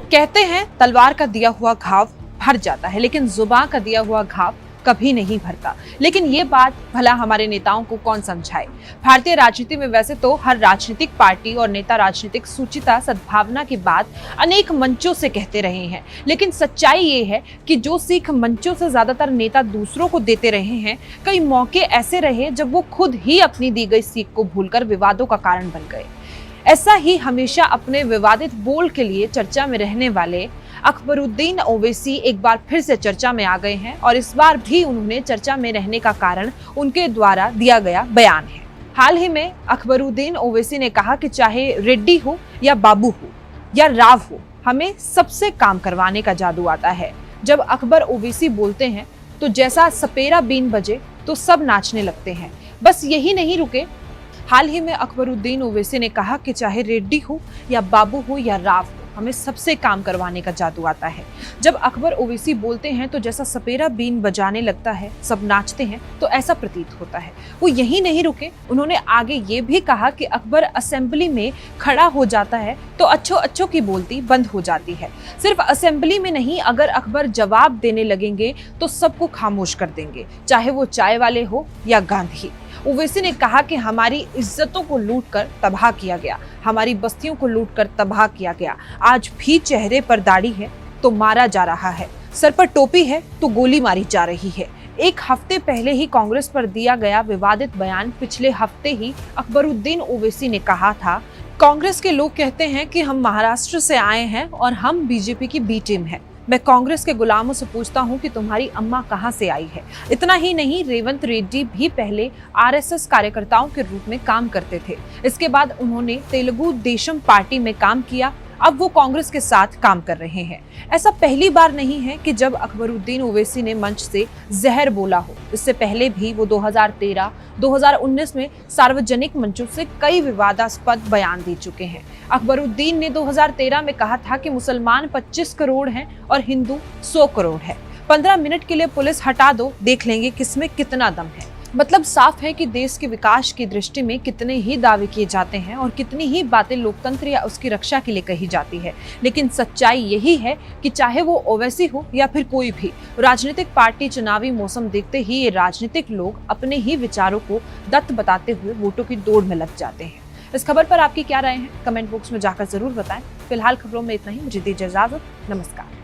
कहते हैं तलवार का दिया हुआ घाव भर जाता है, लेकिन जुबान का दिया हुआ घाव कभी नहीं भरता। लेकिन ये बात भला हमारे नेताओं को कौन समझाए। भारतीय राजनीति में वैसे तो हर राजनीतिक पार्टी और नेता राजनीतिक सुचिता सद्भावना की बात अनेक मंचों से कहते रहे हैं, लेकिन सच्चाई ये है कि जो सीख मंचों से ज्यादातर नेता दूसरों को देते रहे हैं, कई मौके ऐसे रहे जब वो खुद ही अपनी दी गई सीख को भूलकर विवादों का कारण बन गए। ऐसा ही हमेशा अपने विवादित बोल के लिए चर्चा में रहने वाले अकबरुद्दीन ओवैसी एक बार फिर से चर्चा में आ गए हैं और इस बार भी उन्होंने चर्चा में रहने का कारण उनके द्वारा दिया गया बयान है। हाल ही में अकबरुद्दीन ओवैसी ने कहा कि चाहे रेड्डी हो या बाबू हो या राव हो, हमें सबसे काम करवाने का जादू आता है। जब अकबर ओवैसी बोलते हैं तो जैसा सपेरा बीन बजे तो सब नाचने लगते हैं। बस यही नहीं रुके, हाल ही में अकबरुद्दीन ओवैसी ने कहा कि चाहे रेड्डी हो या बाबू हो या राव हो, हमें सबसे काम करवाने का जादू आता है। जब अकबर ओवैसी बोलते हैं तो जैसा सपेरा बीन बजाने लगता है, सब नाचते हैं, तो ऐसा प्रतीत होता है। वो यही नहीं रुके, उन्होंने आगे ये भी कहा कि अकबर असेंबली में खड़ा हो जाता है तो अच्छो अच्छो की बोलती बंद हो जाती है। सिर्फ असेंबली में नहीं, अगर अकबर जवाब देने लगेंगे तो सबको खामोश कर देंगे, चाहे वो चाय वाले हो या गांधी। ओवैसी ने कहा कि हमारी इज्जतों को लूटकर तबाह किया गया, हमारी बस्तियों को लूटकर तबाह किया गया। आज भी चेहरे पर दाढ़ी है तो मारा जा रहा है, सर पर टोपी है तो गोली मारी जा रही है। एक हफ्ते पहले ही कांग्रेस पर दिया गया विवादित बयान पिछले हफ्ते ही अकबरुद्दीन ओवैसी ने कहा था, कांग्रेस के लोग कहते हैं कि हम महाराष्ट्र से आए हैं और हम बीजेपी की बी टीम है। मैं कांग्रेस के गुलामों से पूछता हूं कि तुम्हारी अम्मा कहां से आई है। इतना ही नहीं, रेवंत रेड्डी भी पहले आरएसएस कार्यकर्ताओं के रूप में काम करते थे। इसके बाद उन्होंने तेलुगु देशम पार्टी में काम किया, अब वो कांग्रेस के साथ काम कर रहे हैं। ऐसा पहली बार नहीं है कि जब अकबरुद्दीन ओवैसी ने मंच से जहर बोला हो। इससे पहले भी वो 2013, 2019 में सार्वजनिक मंचों से कई विवादास्पद बयान दे चुके हैं। अकबरुद्दीन ने 2013 में कहा था कि मुसलमान 25 करोड़ हैं और हिंदू 100 करोड़ है। 15 मिनट के लिए पुलिस हटा दो, देख लेंगे किसमें कितना दम है। मतलब साफ है कि देश के विकास की दृष्टि में कितने ही दावे किए जाते हैं और कितनी ही बातें लोकतंत्र या उसकी रक्षा के लिए कही जाती है, लेकिन सच्चाई यही है कि चाहे वो ओवैसी हो या फिर कोई भी राजनीतिक पार्टी, चुनावी मौसम देखते ही ये राजनीतिक लोग अपने ही विचारों को दत्त बताते हुए वोटों की दौड़ में लग जाते हैं। इस खबर पर आपकी क्या राय है, कमेंट बॉक्स में जाकर जरूर बताएं। फिलहाल खबरों में इतना ही, मुझे दीजिए इजाजत, नमस्कार।